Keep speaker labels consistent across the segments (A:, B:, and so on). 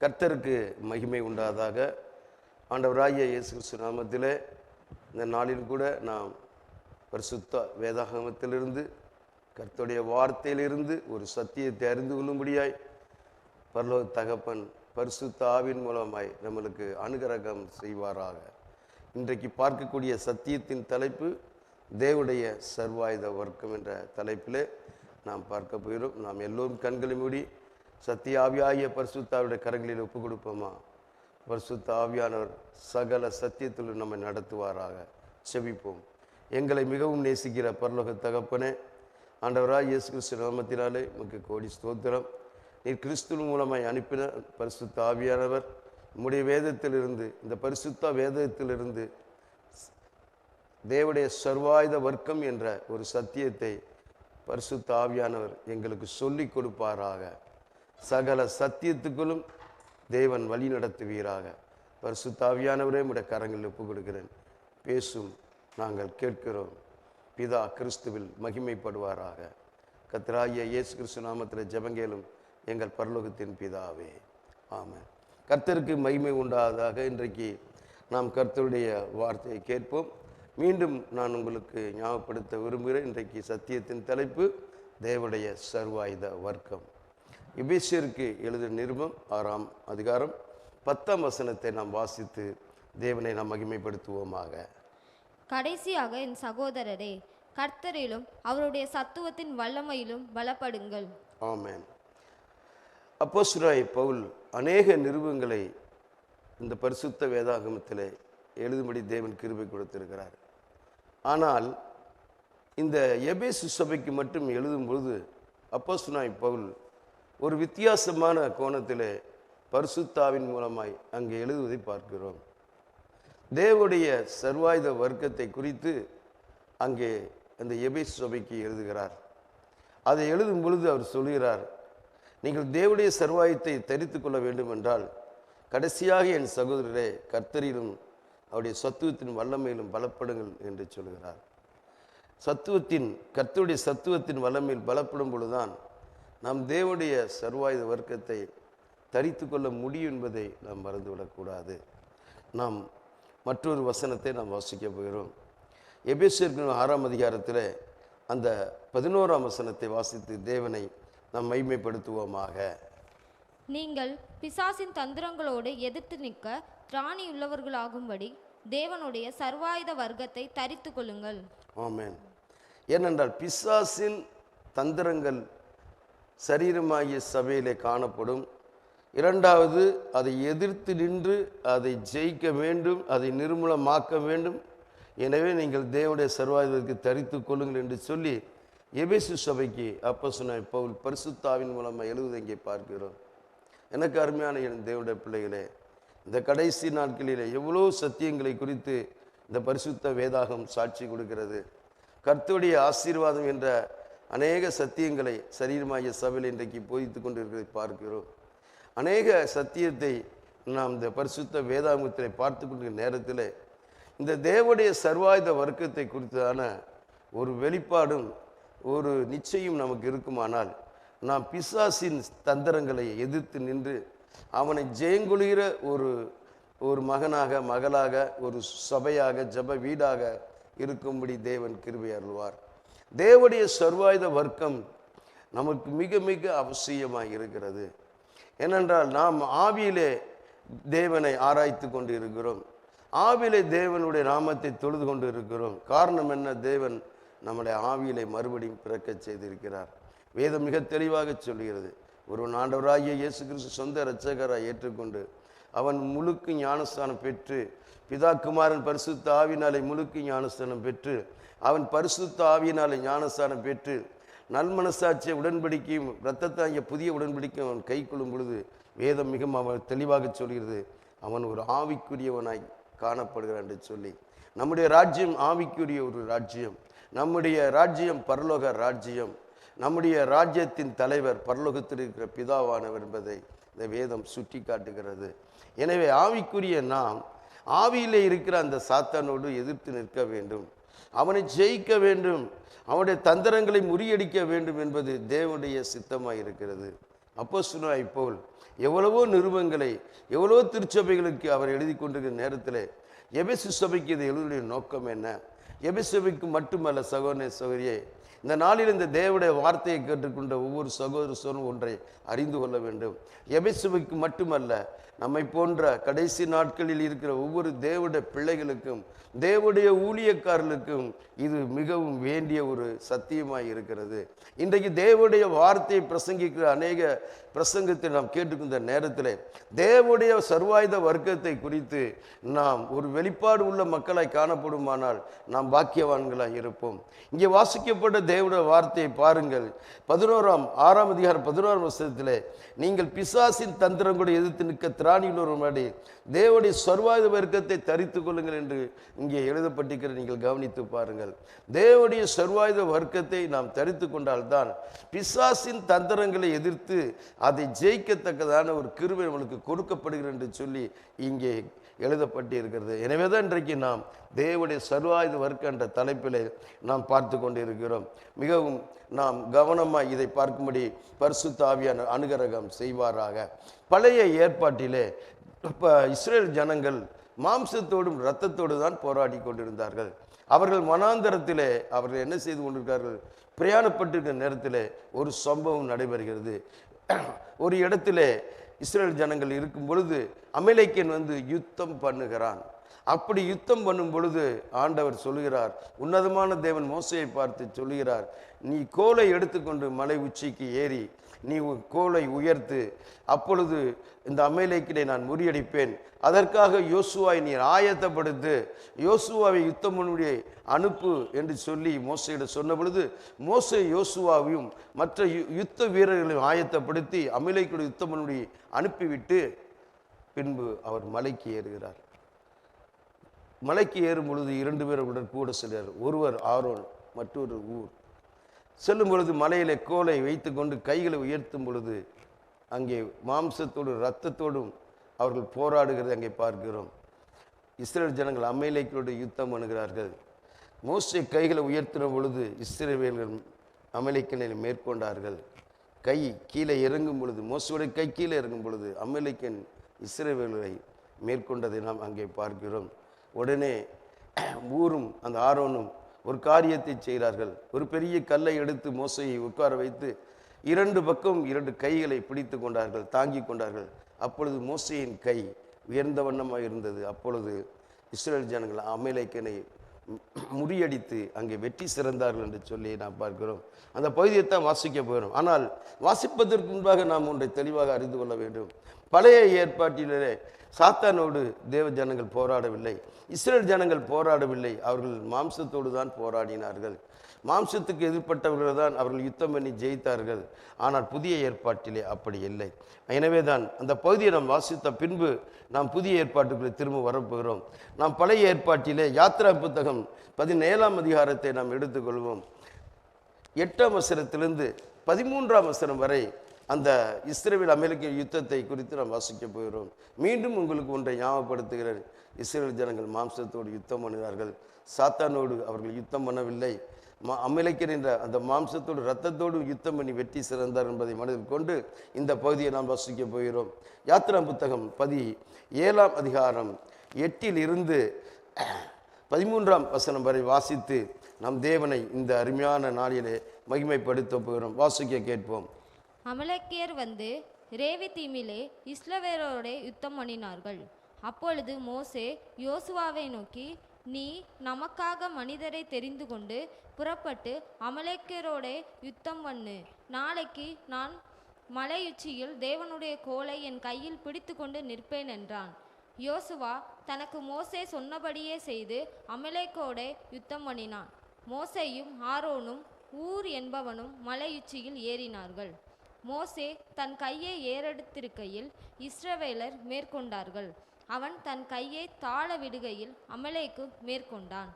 A: கர்த்தருக்கு மகிமை உண்டாதாக. ஆண்டவராகிய இயேசு கிறிஸ்து நாமத்திலே இந்த நாளில் கூட நாம் பரிசுத்த வேதாகமத்திலிருந்து கர்த்தருடைய வார்த்தையிலிருந்து ஒரு சத்தியத்தை அறிந்து கொள்ளும்படியாய் பரலோக தகப்பன் பரிசுத்த ஆவியின் மூலமாய் நம்மளுக்கு அனுகிரகம் செய்வாராக. இன்றைக்கு பார்க்கக்கூடிய சத்தியத்தின் தலைப்பு தேவனுடைய சர்வாயுத வர்க்கம் என்ற தலைப்பிலே நாம் பார்க்க போகிறோம். நாம் எல்லோரும் கண்களை மூடி சத்திய ஆவியாகிய பரிசுத்த ஆவியுடைய கரங்களில் ஒப்பு கொடுப்போமா? பரிசுத்த ஆவியானவர் சகல சத்தியத்தில் நம்மை நடத்துவாராக. செபிப்போம். எங்களை மிகவும் நேசிக்கிற பரலோக தகப்பனே, ஆண்டவராய் இயேசு கிறிஸ்து நாமத்தினாலே உமக்கு கோடி ஸ்தோத்திரம். நீர் கிறிஸ்துவின் மூலமாய் அனுப்பின பரிசுத்த ஆவியானவர் நம்முடைய வேதத்திலிருந்து, இந்த பரிசுத்த வேதத்திலிருந்து தேவனுடைய சர்வாயுத வர்க்கம் என்ற ஒரு சத்தியத்தை பரிசுத்த ஆவியானவர் எங்களுக்கு சொல்லி கொடுப்பாராக. சகல சத்தியத்துக்குள்ளும் தேவன் வழி நடத்துவீராக. பரிசுத்த ஆவியானவரே உடைய கரங்களில் ஒப்பு கொடுக்கிறேன். பேசும், நாங்கள் கேட்கிறோம். பிதா கிறிஸ்துவில் மகிமைப்படுவாராக. கர்த்தராகிய இயேசு கிறிஸ்து நாமத்தில் ஜெபங்கேலும் எங்கள் பரலோகத்தின் பிதாவே, ஆமென். கர்த்தருக்கு மகிமை உண்டாவதாக. இன்றைக்கு நாம் கர்த்தருடைய வார்த்தையை கேட்போம். மீண்டும் நான் உங்களுக்கு ஞாபகப்படுத்த விரும்புகிறேன். இன்றைக்கு சத்தியத்தின் தலைப்பு தேவனுடைய சர்வாயுத வர்க்கம். எபேசியருக்கு எழுதிய நிருபம் 6ஆம் அதிகாரம் 10ஆம் வசனத்தை நாம் வாசித்து தேவனை நாம் மகிமைப்படுத்துவோமாக.
B: கடைசியாக என் சகோதரரே, கர்த்தரிலும் அவருடைய சத்துவத்தின் வல்லமையிலும் பலப்படுங்கள்.
A: ஆமென். அப்போஸ்தலனாகிய பவுல் அநேக நிருபங்களை இந்த பரிசுத்த வேதாகமத்திலே எழுதும்படி தேவன் கிருபை கொடுத்திருக்கிறார். ஆனால் இந்த எபேசு சபைக்கு மட்டும் எழுதும்பொழுது அப்போஸ்தலனாகிய பவுல் ஒரு வித்தியாசமான கோணத்திலே பரிசுத்தாவின் மூலமாய் அங்கே எழுதுவதை பார்க்கிறோம். தேவனுடைய சர்வாயுத வர்க்கத்தை குறித்து அங்கே அந்த எபேசு சபைக்கு எழுதுகிறார். அதை எழுதும் பொழுது அவர் சொல்கிறார், நீங்கள் தேவனுடைய சர்வாயுதத்தை தரித்து கொள்ள வேண்டும் என்றால் கடைசியாக என் சகோதரரே, கர்த்தரிலும் அவருடைய சத்துவத்தின் வல்லமையிலும் பலப்படுங்கள் என்று சொல்கிறார். கர்த்தருடைய சத்துவத்தின் வல்லமையில் பலப்படும் பொழுதுதான் நாம் தேவனுடைய சர்வாயுத வர்க்கத்தை தரித்து கொள்ள முடியும் என்பதை நாம் மறந்துவிடக்கூடாது. நாம் மற்றொரு வசனத்தை நாம் வாசிக்க போகிறோம். எபேசியருக்கு 6ஆம் அதிகாரத்தில் அந்த 11ஆம் வசனத்தை வாசித்து தேவனை நாம் மகிமைப்படுத்துவோமாக.
B: நீங்கள் பிசாசின் தந்திரங்களோடு எதிர்த்து நிற்க திராணியுள்ளவர்களாகும்படி தேவனுடைய சர்வாயுத வர்க்கத்தை தரித்து கொள்ளுங்கள்.
A: ஆமென். ஏனென்றால் பிசாசின் தந்திரங்கள் சரீரமாகிய சபையிலே காணப்படும். இரண்டாவது, அதை எதிர்த்து நின்று அதை ஜெயிக்க வேண்டும், அதை நிர்மூலமாக்க வேண்டும். எனவே நீங்கள் தேவனுடைய சர்வாயுதத்தை தரித்து கொள்ளுங்கள் என்று சொல்லி எபேசு சபைக்கு அப்போஸ்தலனாகிய பவுல் பரிசுத்தாவின் மூலமாக எழுதுவதை இங்கே பார்க்கிறோம். எனக்கு அருமையான என் தேவனுடைய பிள்ளைகளே, இந்த கடைசி நாட்களிலே எவ்வளோ சத்தியங்களை குறித்து இந்த பரிசுத்த வேதாகம் சாட்சி கொடுக்கிறது. கர்த்தருடைய ஆசீர்வாதம் என்ற அநேக சத்தியங்களை சரீரமாகிய சபையில் இன்றைக்கு போதித்து கொண்டு இருக்கிறதை பார்க்கிறோம். அநேக சத்தியத்தை நாம் இந்த பரிசுத்த வேதாகமத்தில் பார்த்து கொண்டிருக்கிற நேரத்தில் இந்த தேவனுடைய சர்வாயுத வர்க்கத்தை குறித்தான ஒரு வெளிப்பாடும் ஒரு நிச்சயம் நமக்கு இருக்குமானால் நாம் பிசாசின் தந்திரங்களை எதிர்த்து நின்று அவனை ஜெயங்கொள்கிற ஒரு மகனாக, மகளாக, ஒரு சபையாக, ஜப வீடாக இருக்கும்படி தேவன் கிருபை அருள்வார். தேவனுடைய சர்வாயுத வர்க்கம் நமக்கு மிக மிக அவசியமாக இருக்கிறது. ஏனென்றால் நாம் ஆவியிலே தேவனை ஆராய்த்து கொண்டு இருக்கிறோம். ஆவியிலே தேவனுடைய நாமத்தை தொழுது கொண்டு இருக்கிறோம். காரணம் என்ன? தேவன் நம்முடைய ஆவியிலே மறுபடியும் பிறக்க செய்திருக்கிறார். வேதம் மிக தெளிவாக சொல்கிறது, ஒருவன் ஆண்டவராகிய இயேசு கிறிஸ்து சொந்த இரட்சகராய் ஏற்றுக்கொண்டு அவன் முழுக்கு ஞானஸ்தானம் பெற்று, பிதா குமாரன் பரிசுத்த ஆவியினாலே முழுக்கு ஞானஸ்தானம் பெற்று, அவன் பரிசுத்த ஆவியினாலே ஞானஸ்தானம் பெற்று நல்மனசாட்சிய உடன்படிக்கையும் இரத்தத்தாங்கிய புதிய உடன்படிக்கையும் அவன் கை கொள்ளும் பொழுது வேதம் மிகவும் அவன் தெளிவாக சொல்கிறது, அவன் ஒரு ஆவிக்குரியவனாய் காணப்படுகிறான் என்று சொல்லி. நம்முடைய ராஜ்யம் ஆவிக்குரிய ஒரு ராஜ்யம். நம்முடைய ராஜ்யம் பரலோக ராஜ்யம். நம்முடைய ராஜ்யத்தின் தலைவர் பரலோகத்தில் இருக்கிற பிதாவானவர் என்பதை இந்த வேதம் சுட்டி காட்டுகிறது. எனவே ஆவிக்குரிய நாம் ஆவியிலே இருக்கிற அந்த சாத்தானோடு எதிர்த்து நிற்க வேண்டும், அவனை ஜெயிக்க வேண்டும், அவனுடைய தந்திரங்களை முறியடிக்க வேண்டும் என்பது தேவனுடைய சித்தமாக இருக்கிறது. அப்போஸ்தலனாகிய பவுல் எவ்வளவோ நிருபங்களை எவ்வளவோ திருச்சபைகளுக்கு அவர் எழுதி கொண்டிருக்கிற நேரத்தில் எபேசு சபைக்கு இது எழுதுடைய நோக்கம் என்ன? எபேசு சபைக்கு மட்டுமல்ல சகோதரனே சகோதரியே, இந்த நாளில் இந்த தேவனுடைய வார்த்தையை கேட்டுக்கொண்ட ஒவ்வொரு சகோதரனும் ஒன்றை அறிந்து கொள்ள வேண்டும். எபேசு சபைக்கு மட்டுமல்ல, நம்மை போன்ற கடைசி நாட்களில் இருக்கிற ஒவ்வொரு தேவனுடைய பிள்ளைகளுக்கும் தேவனுடைய ஊழியக்காரர்களுக்கும் இது மிகவும் வேண்டிய ஒரு சத்தியமாய் இருக்கிறது. இன்றைக்கு தேவனுடைய வார்த்தையை பிரசங்கிக்கிற அநேக பிரசங்கத்தை நாம் கேட்டுக்கின்ற நேரத்தில் தேவனுடைய சர்வாயுத வர்க்கத்தை குறித்து நாம் ஒரு வெளிப்பாடு உள்ள மக்களாய் காணப்படுமானால் நாம் பாக்கியவான்களாய் இருப்போம். இங்கே வாசிக்கப்பட்ட தேவனுடைய வார்த்தையை பாருங்கள். 6ஆம் அதிகாரம் 11ஆம் வசனத்திலே, நீங்கள் பிசாசின் தந்திரங்களை எதிர்த்து நிற்க திராணியுள்ளவருமாடி தேவனுடைய சர்வாயுத வர்க்கத்தை தரித்து கொள்ளுங்கள் என்று இங்கே எழுதப்பட்டிருக்கிற நீங்கள் கவனித்து பாருங்கள். தேவனுடைய சர்வாயுத வர்க்கத்தை நாம் தரித்து கொண்டால்தான் பிசாசின் தந்திரங்களை எதிர்த்து அதை ஜெயிக்கத்தக்கதான ஒரு கிருபை நம்மளுக்கு கொடுக்கப்படுகிறது என்று சொல்லி இங்கே எழுதப்பட்டு இருக்கிறது. எனவே தான் இன்றைக்கு நாம் தேவனுடைய சர்வாயுத வர்க்கம் என்ற தலைப்பில் நாம் பார்த்து கொண்டு இருக்கிறோம். மிகவும் நாம் கவனமாக இதை பார்க்கும்படி பரிசுத்த ஆவியான அனுகிரகம் செய்வாராக. பழைய ஏற்பாட்டிலே இப்போ இஸ்ரேல் ஜனங்கள் மாம்சத்தோடும் இரத்தத்தோடு தான் போராடி கொண்டிருந்தார்கள். அவர்கள் மனாந்தரத்திலே அவர்கள் என்ன செய்து கொண்டிருக்கிறார்கள்? பிரயாணப்பட்டிருக்கிற நேரத்தில் ஒரு சம்பவம் நடைபெறுகிறது. ஒரு இடத்திலே இஸ்ரேல் ஜனங்கள் இருக்கும் பொழுது அமலேக்கியன் வந்து யுத்தம் பண்ணுகிறான். அப்படி யுத்தம் பண்ணும் பொழுது ஆண்டவர் சொல்லுகிறார், உன்னதமான தேவன் மோசையை பார்த்து சொல்லுகிறார், நீ கோலை எடுத்துக்கொண்டு மலை உச்சிக்கு ஏறி நீ கோலை உயர்த்து, அப்பொழுது இந்த அமலேக்கினை நான் முறியடிப்பேன். அதற்காக யோசுவாவை நீ ஆயத்தப்படுத்து, யோசுவாவை யுத்தம் பண்ணுடைய அனுப்பு என்று சொல்லி மோசையிடம் சொன்ன பொழுது மோசே யோசுவாவையும் மற்ற யுத்த வீரர்களையும் ஆயத்தப்படுத்தி அமலேக்குடைய யுத்தம் பண்ணுடைய அனுப்பிவிட்டு பின்பு அவர் மலைக்கு ஏறுகிறார். மலைக்கு ஏறும் பொழுது 2 பேருடன் கூட செல்கிறார். ஒருவர் ஆரோன், மற்றொரு ஊர். செல்லும் பொழுது மலையிலே கோலை வைத்து கொண்டு கைகளை உயர்த்தும் பொழுது அங்கே மாம்சத்தோடும் இரத்தத்தோடும் அவர்கள் போராடுகிறதை அங்கே பார்க்கிறோம். இஸ்ரேல் ஜனங்கள் அமலேக்கியோடு யுத்தம் பண்ணுகிறார்கள். மோசே கைகளை உயர்த்தின பொழுது இஸ்ரவேலர்கள் அமலேக்கினை மேற்கொண்டார்கள். கை கீழே இறங்கும் பொழுது, மோசையுடைய கை கீழே இறங்கும் பொழுது அமலேக்கன் இஸ்ரவேலரை மேற்கொண்டதை நாம் அங்கே பார்க்கிறோம். உடனே ஊரும் அந்த ஆரோனும் ஒரு காரியத்தை செய்கிறார்கள். ஒரு பெரிய கல்லை எடுத்து மோசையை உட்கார வைத்து 2 பக்கம் 2 கைகளை பிடித்து கொண்டார்கள், தாங்கி கொண்டார்கள். அப்பொழுது மோசையின் கை உயர்ந்த வண்ணமாக இருந்தது. அப்பொழுது இஸ்ரேல் ஜனங்கள் அமலேக்கனை முறியடித்து அங்கே வெற்றி சிறந்தார்கள் என்று சொல்லி நாம் பார்க்கிறோம். அந்த பகுதியைத்தான் வாசிக்க போகிறோம். ஆனால் வாசிப்பதற்கு முன்பாக நாம் ஒன்றை தெளிவாக அறிந்து கொள்ள வேண்டும். பழைய ஏற்பாட்டிலே சாத்தானோடு தேவ ஜனங்கள் போராடவில்லை, இஸ்ரேல் ஜனங்கள் போராடவில்லை. அவர்கள் மாம்சத்தோடு தான் போராடினார்கள். மாம்சத்துக்கு எதிர்ப்பட்டவர்கள் தான் அவர்கள் யுத்தம் பண்ணி ஜெயித்தார்கள். ஆனால் புதிய ஏற்பாட்டிலே அப்படி இல்லை. எனவே தான் அந்த பகுதியை நாம் வாசித்த பின்பு நாம் புதிய ஏற்பாட்டுக்குள்ளே திரும்ப வரப்போகிறோம். நாம் பழைய ஏற்பாட்டிலே யாத்திரா புத்தகம் 17ஆம் அதிகாரத்தை நாம் எடுத்துக்கொள்வோம். 8ஆம் வசனத்திலிருந்து 13ஆம் வசனம் வரை அந்த இஸ்ரவேல் அமலேக்கிய யுத்தத்தை குறித்து நாம் வாசிக்க போகிறோம். மீண்டும் உங்களுக்கு ஒன்றை ஞாபகப்படுத்துகிறேன். இஸ்ரவேல் ஜனங்கள் மாம்சத்தோடு யுத்தம் பண்ணுகிறார்கள், சாத்தானோடு அவர்கள் யுத்தம் பண்ணவில்லை. அமலேக்கியர் என்ற அந்த மாம்சத்தோடு இரத்தத்தோடு யுத்தம் பண்ணி வெற்றி சிறந்தார் என்பதை மனதில் கொண்டு இந்த பகுதியை நாம் வாசிக்க போகிறோம். யாத்திரா புத்தகம் 17ஆம் அதிகாரம் 8லிருந்து 13ஆம் வசனம் வரை வாசித்து நம் தேவனை இந்த அருமையான நாளிலே மகிமைப்படுத்த போகிறோம். வாசிக்க கேட்போம்.
B: அமலேக்கியர் வந்து ரேவிதீமிலே இஸ்ரவேலரோட யுத்தம் பண்ணினார்கள். அப்பொழுது மோசே யோசுவாவை நோக்கி, நீ நமக்காக மனிதரை தெரிந்து கொண்டு புறப்பட்டு அமலேக்கியரோட யுத்தம் பண்ணு. நாளைக்கு நான் மலையுச்சியில் தேவனுடைய கோலை என் கையில் பிடித்து கொண்டு நிற்பேன் என்றான். யோசுவா தனக்கு மோசே சொன்னபடியே செய்து அமலேக்கோட யுத்தம் பண்ணினான். மோசேயும் ஆரோனும் ஊர் என்பவனும் மலையுச்சியில் ஏறினார்கள். மோசே தன் கையை ஏறெடுத்திருக்கையில் இஸ்ரவேலர் மேற்கொண்டார்கள். அவன் தன் கையை தாழ விடுகையில் அமலேக்கு மேற்கொண்டான்.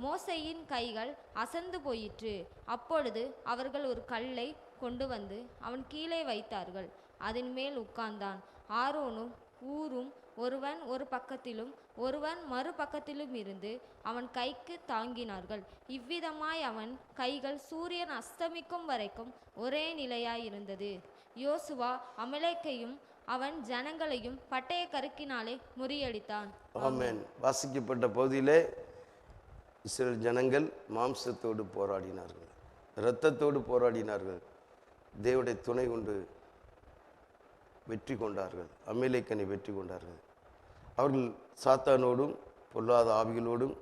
B: மோசேயின் கைகள் அசந்து போயிற்று. அப்பொழுது அவர்கள் ஒரு கல்லை கொண்டு வந்து அவன் கீழே வைத்தார்கள். அதன் மேல் உட்கார்ந்தான். ஆரோனும் ஊரும் ஒருவன் ஒரு பக்கத்திலும் ஒருவன் மறுபக்கத்திலும் இருந்து அவன் கைக்கு தாங்கினார்கள். இவ்விதமாய் அவன் கைகள் சூரியன் அஸ்தமிக்கும் வரைக்கும் ஒரே நிலையாயிருந்தது. யோசுவா அமலேக்கையும் அவன் ஜனங்களையும் பட்டய கருக்கினாலே முறியடித்தான்.
A: ஆமென். வாசிக்கப்பட்ட பகுதியிலே இஸ்ரேல் ஜனங்கள் மாம்சத்தோடு போராடினார்கள், இரத்தத்தோடு போராடினார்கள். தேவனுடைய துணை கொண்டு வெற்றி கொண்டார்கள். அமலேக்கனை வெற்றி கொண்டார்கள். அவர்கள் சாத்தானோடும் பொல்லாத ஆவிகளோடும்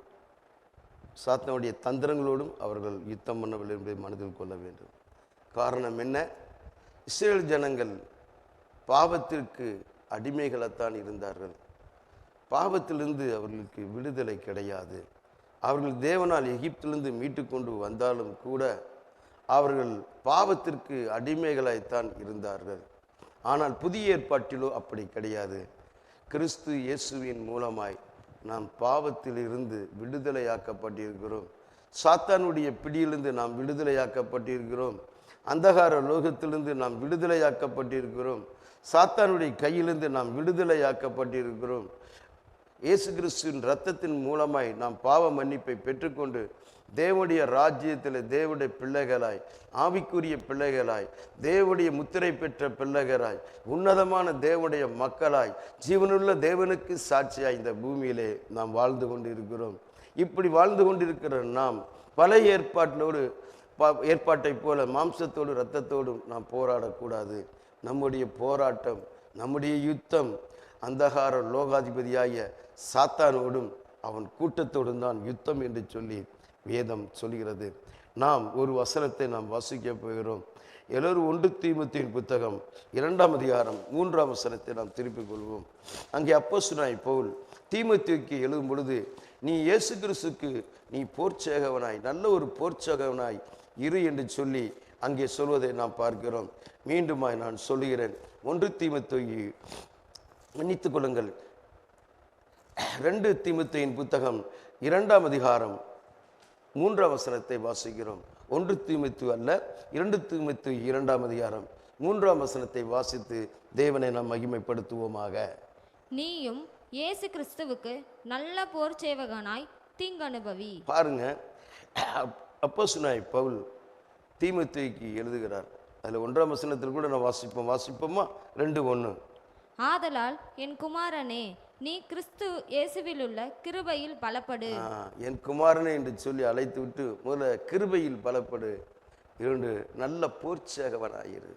A: சாத்தானுடைய தந்திரங்களோடும் அவர்கள் யுத்தம் பண்ணவில்லை என்பதை மனதில் கொள்ள வேண்டும். காரணம் என்ன? இஸ்ரேல் ஜனங்கள் பாவத்திற்கு அடிமைகளைத்தான் இருந்தார்கள். பாவத்திலிருந்து அவர்களுக்கு விடுதலை கிடையாது. அவர்கள் தேவனால் எகிப்திலிருந்து மீட்டு கொண்டு வந்தாலும் கூட அவர்கள் பாவத்திற்கு அடிமைகளாய்த்தான் இருந்தார்கள். ஆனால் புதிய ஏற்பாட்டிலோ அப்படி கிடையாது. கிறிஸ்து இயேசுவின் மூலமாய் நாம் பாவத்திலிருந்து விடுதலையாக்கப்பட்டிருக்கிறோம். சாத்தானுடைய பிடியிலிருந்து நாம் விடுதலையாக்கப்பட்டிருக்கிறோம். அந்தகார லோகத்திலிருந்து நாம் விடுதலையாக்கப்பட்டிருக்கிறோம். சாத்தானுடைய கையிலிருந்து நாம் விடுதலையாக்கப்பட்டிருக்கிறோம். இயேசு கிறிஸ்துவின் இரத்தத்தின் மூலமாய் நாம் பாவ மன்னிப்பை பெற்றுக்கொண்டு தேவனுடைய ராஜ்யத்தில் தேவனுடைய பிள்ளைகளாய், ஆவிக்குரிய பிள்ளைகளாய், தேவனுடைய முத்திரை பெற்ற பிள்ளைகளாய், உன்னதமான தேவனுடைய மக்களாய், ஜீவனுள்ள தேவனுக்கு சாட்சியாய் இந்த பூமியிலே நாம் வாழ்ந்து கொண்டிருக்கிறோம். இப்படி வாழ்ந்து கொண்டிருக்கிற நாம் பழைய ஏற்பாட்டை போல மாம்சத்தோடு இரத்தத்தோடும் நாம் போராடக்கூடாது. நம்முடைய போராட்டம், நம்முடைய யுத்தம் அந்தகார லோகாதிபதியாகிய சாத்தானோடும் அவன் கூட்டத்தோடும் தான் யுத்தம் என்று சொல்லி வேதம் சொல்கிறது. நாம் ஒரு வசனத்தை நாம் வாசிக்க போகிறோம். எல்லோரும் 1 தீமோத்தேயுவின் புத்தகம் 2ஆம் அதிகாரம் 3ஆம் வசனத்தை நாம் திருப்பிக் கொள்வோம். அங்கே அப்போஸ்தலனாகிய பவுல் தீமோத்தேயுவுக்கு எழுதும் பொழுது, நீ இயேசு கிறிஸ்துக்கு நீ போர்ச்சேகவனாய், நல்ல ஒரு போர்ச்சேகவனாய் இரு என்று சொல்லி அங்கே சொல்வதை நாம் பார்க்கிறோம். மீண்டுமாய் நான் சொல்லுகிறேன். 1 தீமோத்தேயு, மன்னித்துக் கொள்ளுங்கள், 2 தீமோத்தேயுவின் புத்தகம் 2ஆம் அதிகாரம் 3ஆம் வசனத்தை வாசிக்கிறோம். 1 தீமோத்தேயு அல்ல, 2 தீமோத்தேயு 2ஆம் அதிகாரம் 3ஆம் வசனத்தை வாசித்து தேவனை நாம் மகிமைப்படுத்துவோமாக.
B: நீயும் இயேசு கிறிஸ்துவுக்கு நல்ல போர் சேவகனாய் தீங்கனுபவி.
A: பாருங்க, அப்போஸ்தலனாகிய பவுல் தீமோத்தேயுக்கு எழுதுகிறார். அதில் 1ஆம் வசனத்தில் கூட நான் வாசிப்போமா? 2:1.
B: ஆதலால் என் குமாரனே, நீ கிறிஸ்து இயேசுவிலுள்ள கிருபையில் பலப்படு.
A: என் குமாரனே என்று சொல்லி அழைத்து விட்டு முதல்ல கிருபையில் பலப்படு, 2 நல்ல போர்ச்சேகவனாயிரு.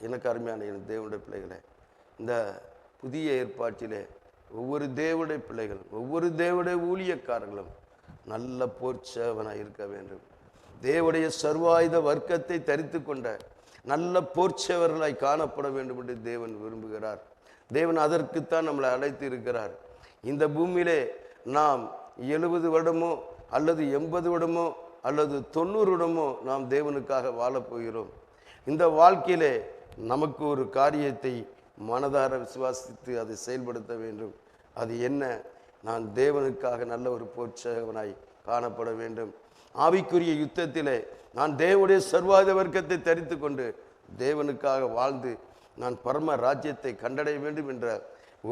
A: எனக்கு அருமையான என் தேவனுடைய பிள்ளைகளே, இந்த புதிய ஏற்பாட்டிலே ஒவ்வொரு தேவனுடைய பிள்ளைகள், ஒவ்வொரு தேவனுடைய ஊழியக்காரர்களும் நல்ல போர்ச்சேகவனாய் இருக்க வேண்டும். தேவனுடைய சர்வாயுத வர்க்கத்தை தரித்து கொண்ட நல்ல போர்ச்சேவர்களாய் காணப்பட வேண்டும் என்று தேவன் விரும்புகிறார். தேவன் அதற்குத்தான் நம்மளை அழைத்து இருக்கிறார். இந்த பூமியிலே நாம் 70 வருடமோ அல்லது 80 வருடமோ அல்லது 90 வருடமோ நாம் தேவனுக்காக வாழப்போகிறோம். இந்த வாழ்க்கையிலே நமக்கு ஒரு காரியத்தை மனதார விசுவாசித்து அதை செயல்படுத்த வேண்டும். அது என்ன? நான் தேவனுக்காக நல்ல ஒரு போர்ச்சேவனாய் காணப்பட வேண்டும். ஆவிக்குரிய யுத்தத்திலே நான் தேவனுடைய சர்வாயுத வர்க்கத்தை தரித்து கொண்டு தேவனுக்காக வாழ்ந்து நான் பரம ராஜ்யத்தை கண்டடைய வேண்டும் என்ற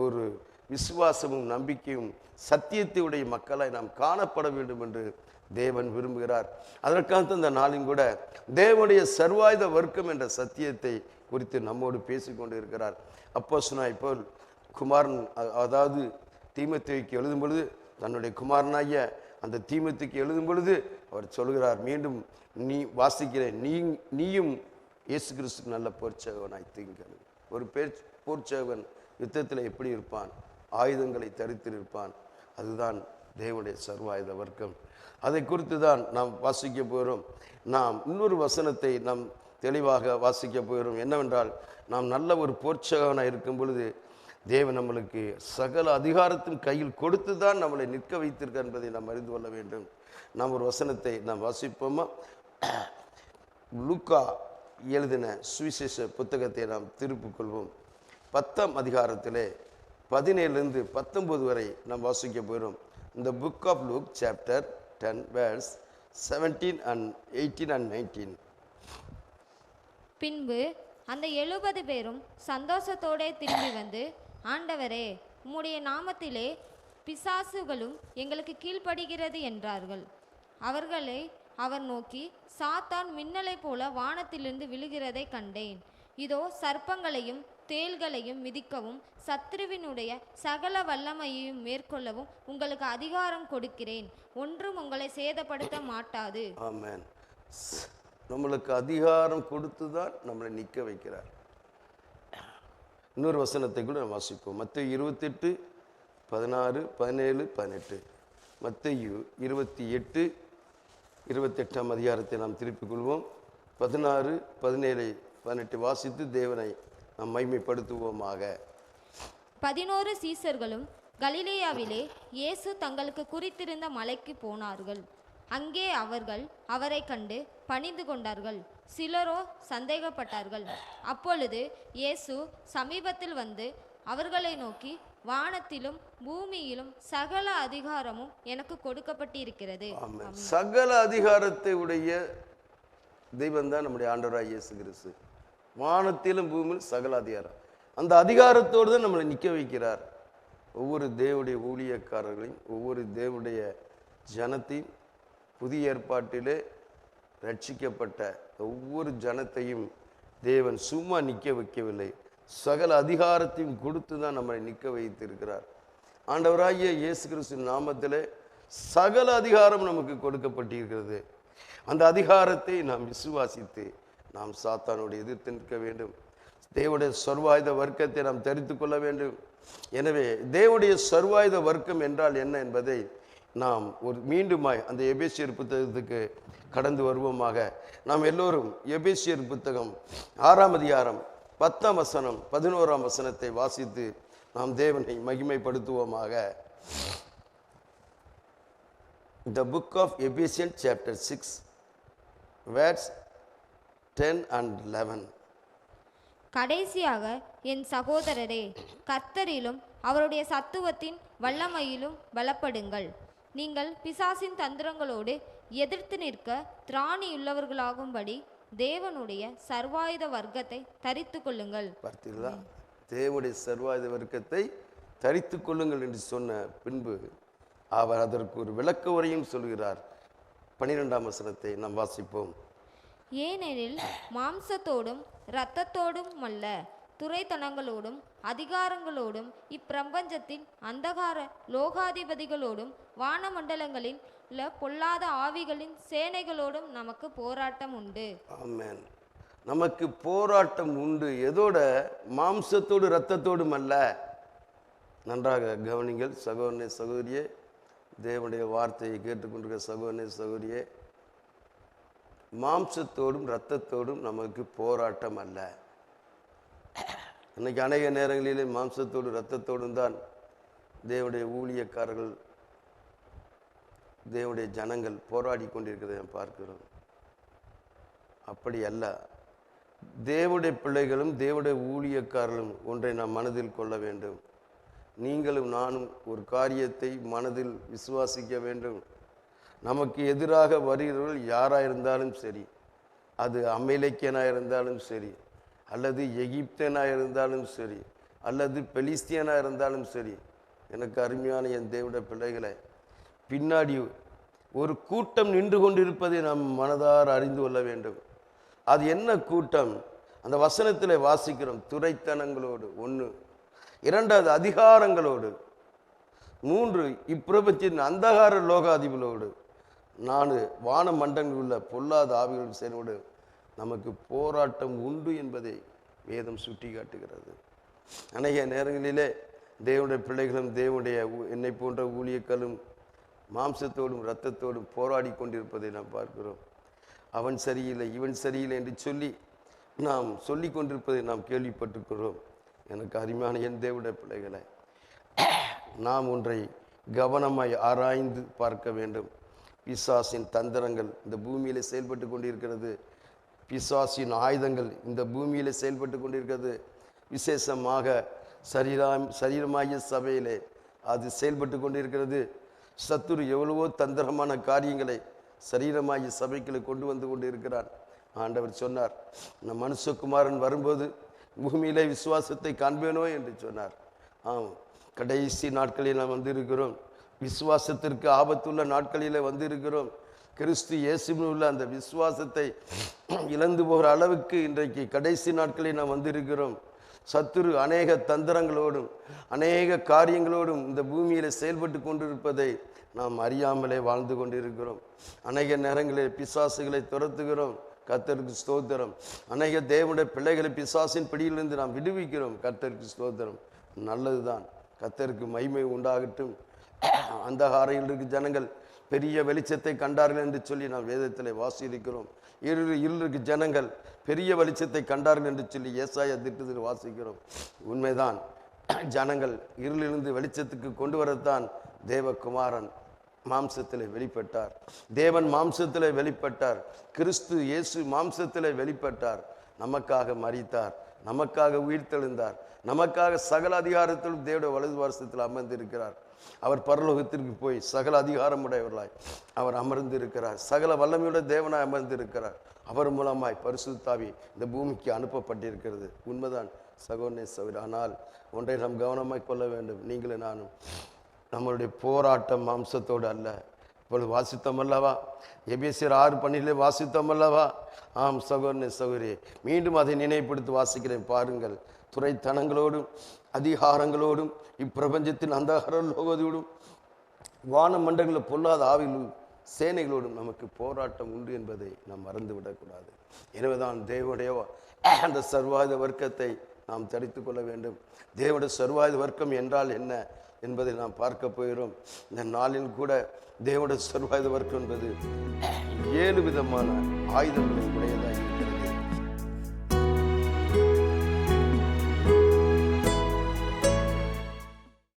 A: ஒரு விசுவாசமும் நம்பிக்கையும் சத்தியத்தையுடைய மக்களாய் நாம் காணப்பட வேண்டும் என்று தேவன் விரும்புகிறார். அதற்காக இந்த நாளின் கூட தேவனுடைய சர்வாயுத வர்க்கம் என்ற சத்தியத்தை குறித்து நம்மோடு பேசிக்கொண்டு இருக்கிறார். அப்போஸ்தலனாகிய பவுல் குமாரன், அதாவது தீமோத்தேயுக்கு எழுதும் பொழுது, தன்னுடைய குமாரனாகிய அந்த தீமோத்தேயுக்கு எழுதும் பொழுது அவர் சொல்கிறார், மீண்டும் நீ வாசிக்கிறேன், நீயும் இயேசு கிறிஸ்துக்கு நல்ல போர்ச்சேவனாய் தீங்கனு. ஒரு போர்ச்சேவன் யுத்தத்தில் எப்படி இருப்பான்? ஆயுதங்களை தரித்திருப்பான். அதுதான் தேவனுடைய சர்வாயுத வர்க்கம். அதை குறித்து தான் நாம் வாசிக்க போகிறோம். நாம் இன்னொரு வசனத்தை நாம் தெளிவாக வாசிக்க போகிறோம். என்னவென்றால், நாம் நல்ல ஒரு போர்ச்சேவனாய் இருக்கும் பொழுது தேவன் நம்மளுக்கு சகல அதிகாரத்தின் கையில் கொடுத்து தான் நம்மளை நிற்க வைத்திருக்க என்பதை நாம் அறிந்து கொள்ள வேண்டும். நாம் ஒரு வசனத்தை நாம் வாசிப்போமா? லூக்கா எழுதின சுவிசேஷ புத்தகத்தை நாம் திருப்பிக் கொள்வோம். 10ஆம் அதிகாரத்திலே 17 to 19 வரை நாம் வாசிக்க போகிறோம். இந்த book of Luke chapter 10 verse 17 and 18 and 19.
B: பின்பு அந்த 70 பேரும் சந்தோஷத்தோடே திரும்பி வந்து ஆண்டவரே, உம்முடைய நாமத்திலே பிசாசுகளும் எங்களுக்கு கீழ்ப்படுகிறது என்றார்கள். அவர்களை அவர் நோக்கி, சாத்தான் மின்னலைப் போல வானத்திலிருந்து விழுகிறதை கண்டேன். இதோ சர்ப்பங்களையும் தேள்களையும் மிதிக்கவும் சத்ருவினுடைய சகல வல்லமையையும் மேற்கொள்ளவும் உங்களுக்கு அதிகாரம் கொடுக்கிறேன். ஒன்றும் உங்களை சேதப்படுத்த மாட்டாது.
A: ஆமென். நம்மளுக்கு அதிகாரம் கொடுத்து தான் நம்மளை நிற்க வைக்கிறார். இன்னொரு வசனத்தை கூட நம்ம வாசிப்போம். மத்தேயு 28, 16, 17, 18. மத்தேயு 28, 28ஆம் அதிகாரத்தை நாம் திருப்பிக் கொள்வோம். 16, 17, 18 வாசித்து தேவனை நாம் மைமைப்படுத்துவோமாக.
B: 11 சீசர்களும் கலிலேயாவிலே இயேசு தங்களுக்கு குறித்திருந்த மலைக்கு போனார்கள். அங்கே அவர்கள் அவரை கண்டு பணிந்து கொண்டார்கள். சிலரோ சந்தேகப்பட்டார்கள். அப்பொழுது இயேசு சமீபத்தில் வந்து அவர்களை நோக்கி, வானத்திலும் பூமியிலும் சகல அதிகாரமும் எனக்கு கொடுக்கப்பட்டிருக்கிறது.
A: ஆமென். சகல அதிகாரத்தை உடைய தெய்வம் தான் நம்முடைய ஆண்டவராகிய இயேசு கிறிஸ்து. வானத்திலும் பூமியிலும் சகல அதிகாரம், அந்த அதிகாரத்தோடு தான் நம்மளை நிற்க வைக்கிறார். ஒவ்வொரு தேவனுடைய ஊழியக்காரர்களையும், ஒவ்வொரு தேவனுடைய ஜனத்தையும், புதிய ஏற்பாட்டிலே ரட்சிக்கப்பட்ட ஒவ்வொரு ஜனத்தையும் தேவன் சும்மா நிற்க வைக்கவில்லை, சகல அதிகாரத்தையும் கொடுத்து தான் நம்மளை நிற்க வைத்திருக்கிறார். ஆண்டவராகிய இயேசு கிறிஸ்து நாமத்திலே சகல அதிகாரம் நமக்கு கொடுக்கப்பட்டிருக்கிறது. அந்த அதிகாரத்தை நாம் விசுவாசித்து நாம் சாத்தானோடு எதிர்த்து நிற்க வேண்டும். தேவனுடைய சர்வாயுத வர்க்கத்தை நாம் தெரிந்து கொள்ள வேண்டும். எனவே தேவனுடைய சர்வாயுத வர்க்கம் என்றால் என்ன என்பதை நாம் மீண்டுமாய் அந்த எபேசியர் புத்தகத்துக்கு கடந்து வருவோமாக. நாம் எல்லோரும் எபேசியர் புத்தகம் 6ஆம் அதிகாரம் 10ஆம் வசனம் 11ஆம் வசனத்தை வாசித்து நாம் தேவனை மகிமைப்படுத்துவோமாக. The book of Ephesians chapter 6 verse 10 and 11.
B: கடைசியாக என் சகோதரரே, கர்த்தரிலும் அவருடைய சத்துவத்தின் வல்லமையிலும் பலப்படுங்கள். நீங்கள் பிசாசின் தந்திரங்களோடு எதிர்த்து நிற்க திராணியுள்ளவர்களாகும்படி தேவனுடைய சர்வாயுத வர்க்கத்தை தரித்து கொள்ளுங்கள்.
A: பார்த்தீங்களா? தேவனுடைய சர்வாயுத வர்க்கத்தை தரித்து கொள்ளுங்கள் என்று சொன்ன பின்பு அவர் அதற்கு ஒரு விளக்க உரையும் சொல்கிறார். 12ஆம் வசனத்தை நாம் வாசிப்போம்.
B: ஏனெனில் மாம்சத்தோடும் இரத்தத்தோடும் அல்ல, துரைத்தனங்களோடும் அதிகாரங்களோடும் இப்பிரபஞ்சத்தின் அந்தகார லோகாதிபதிகளோடும் வானமண்டலங்களில் உள்ள பொல்லாத ஆவிகளின் சேனைகளோடும் நமக்கு போராட்டம் உண்டு.
A: ஆமென். நமக்கு போராட்டம் உண்டு. எதோட? மாம்சத்தோடு இரத்தத்தோடும் அல்ல. நன்றாக கவனிங்கள் சகோதரனே, சகோதரியே, தேவனுடைய வார்த்தையை கேட்டுக்கொண்டிருக்கிற சகோதரனே, சகோதரியே, மாம்சத்தோடும் இரத்தத்தோடும் நமக்கு போராட்டம் அல்ல. இன்னைக்கு அநேக நேரங்களிலே மாம்சத்தோடு இரத்தத்தோடும் தான் தேவனுடைய ஊழியக்காரர்கள், தேவனுடைய ஜனங்கள் போராடி கொண்டிருக்கிறதை நாம் பார்க்கிறோம். அப்படி அல்ல. தேவனுடைய பிள்ளைகளும் தேவனுடைய ஊழியக்காரர்களும் ஒன்றை நாம் மனதில் கொள்ள வேண்டும். நீங்களும் நானும் ஒரு காரியத்தை மனதில் விசுவாசிக்க வேண்டும். நமக்கு எதிராக வருகிறவர்கள் யாராக இருந்தாலும் சரி, அது அமலேக்கியனாக இருந்தாலும் சரி, அல்லது எகிப்தியனாக இருந்தாலும் சரி, அல்லது பெலிஸ்தியனாக இருந்தாலும் சரி, எனக்கு அருமையான என் தேவனுடைய பிள்ளைகளை, பின்னாடி ஒரு கூட்டம் நின்று கொண்டிருப்பதை நாம் மனதார அறிந்து கொள்ள வேண்டும். அது என்ன கூட்டம்? அந்த வசனத்தில் வாசிக்கிறோம். துரைத்தனங்களோடு 1, 2வது அதிகாரங்களோடு, 3 இப்பிரபத்தின் அந்தகார லோகாதிபதிகளோடு, 4 வான மண்டலங்களில் உள்ள பொல்லாத ஆவிகள் சேனோடு நமக்கு போராட்டம் உண்டு என்பதை வேதம் சுட்டி காட்டுகிறது. அநேக நேரங்களிலே தேவனுடைய பிள்ளைகளும் தேவனுடைய என்னை போன்ற ஊழியர்களும் மாம்சத்தோடும் இரத்தத்தோடும் போராடி கொண்டிருப்பதை நாம் பார்க்கிறோம். அவன் சரியில்லை, இவன் சரியில்லை என்று சொல்லி நாம் சொல்லி கொண்டிருப்பதை நாம் கேள்விப்பட்டிருக்கிறோம். எனக்கு அருமையான என் தேவனுடைய பிள்ளைகளை, நாம் ஒன்றை கவனமாய் ஆராய்ந்து பார்க்க வேண்டும். பிசாசின் தந்திரங்கள் இந்த பூமியிலே செயல்பட்டு கொண்டிருக்கிறது. பிசாசின் ஆயுதங்கள் இந்த பூமியிலே செயல்பட்டு கொண்டிருக்கிறது. விசேஷமாக சரீரமாகிய சபையிலே அது செயல்பட்டு கொண்டிருக்கிறது. சத்துரு எவ்வளவோ தந்திரமான காரியங்களை சரீரமாகிய சபைக்குள்ளே கொண்டு வந்து கொண்டு இருக்கிறான். ஆண்டவர் சொன்னார், இந்த மனுஷகுமாரன் வரும்போது பூமியிலே விசுவாசத்தை காண்பேனோ என்று சொன்னார். கடைசி நாட்களில் நாம் வந்திருக்கிறோம். விசுவாசத்திற்கு ஆபத்துள்ள நாட்களில் வந்திருக்கிறோம். கிறிஸ்து இயேசுவில் உள்ள அந்த விசுவாசத்தை இழந்து போகிற அளவுக்கு இன்றைக்கு கடைசி நாட்களில் நாம் வந்திருக்கிறோம். சத்துரு அநேக தந்திரங்களோடும் அநேக காரியங்களோடும் இந்த பூமியில் செயல்பட்டு கொண்டிருப்பதை நாம் அறியாமலே வாழ்ந்து கொண்டிருக்கிறோம். அநேக நேரங்களில் பிசாசுகளை துரத்துகிறோம். கர்த்தருக்கு ஸ்தோத்திரம். அநேக தேவனுடைய பிள்ளைகளை பிசாசின் பிடியிலிருந்து நாம் விடுவிக்கிறோம். கர்த்தருக்கு ஸ்தோத்திரம். நல்லதுதான். கர்த்தருக்கு மகிமை உண்டாகட்டும். அந்தகாரையில் இருக்க ஜனங்கள் பெரிய வெளிச்சத்தை கண்டார்கள் என்று சொல்லி நாம் வேதத்தில் வாசிக்கிறோம். இருளுக்கு ஜனங்கள் பெரிய வெளிச்சத்தை கண்டார்கள் என்று சொல்லி ஏசாயா திட்டத்தில் வாசிக்கிறோம். உண்மைதான். ஜனங்கள் இருளிலிருந்து வெளிச்சத்துக்கு கொண்டு வரத்தான் தேவகுமாரன் மாம்சத்திலே வெளிப்பட்டார். தேவன் மாம்சத்திலே வெளிப்பட்டார். கிறிஸ்து இயேசு மாம்சத்திலே வெளிப்பட்டார். நமக்காக மரித்தார், நமக்காக உயிர்த்தெழுந்தார், நமக்காக சகல அதிகாரத்திலும் தேவனுடைய வலது வாரசத்தில் அமர்ந்திருக்கிறார். அவர் பரலோகத்திற்கு போய் சகல அதிகாரமுடையவர்களாய் அவர் அமர்ந்திருக்கிறார். சகல வல்லமையுள்ள தேவனாய் அமர்ந்திருக்கிறார். அவர் மூலமாய் பரிசுத்தாவி இந்த பூமிக்கு அனுப்பப்பட்டிருக்கிறது. உண்மைதான் சகோதரனே சகோதரி. ஆனால் ஒன்றை நாம் கவனமாய் கொள்ள வேண்டும். நீங்களும் நானும் நம்மளுடைய போராட்டம் மாம்சத்தோடு அல்ல. இப்பொழுது வாசித்தோம் அல்லவா, எபேசியர் 6:12 வாசித்தோம் அல்லவா? ஆம் சகோதரனே சகோதரி, மீண்டும் அதை நினைப்படுத்தி வாசிக்கிறேன். பாருங்கள், துரைத்தனங்களோடும் அதிகாரங்களோடும் இப்பிரபஞ்சத்தின் அந்தகார லோகத்தோடும் வான மண்டலங்களில் பொல்லாத ஆவிலும் சேனைகளோடும் நமக்கு போராட்டம் உண்டு என்பதை நாம் மறந்து விடக்கூடாது. எனவேதான் தேவனுடைய அந்த சர்வாயுத வர்க்கத்தை நாம் தரித்து கொள்ள வேண்டும். தேவனுடைய சர்வாயுத வர்க்கம் என்றால் என்ன என்பதை நாம் பார்க்க போகிறோம். இந்த நாளில் கூட தேவனுடைய சர்வாயுத வர்க்கம் என்பது 7 விதமான ஆயுதங்களை உடையதாக இருக்கிறது.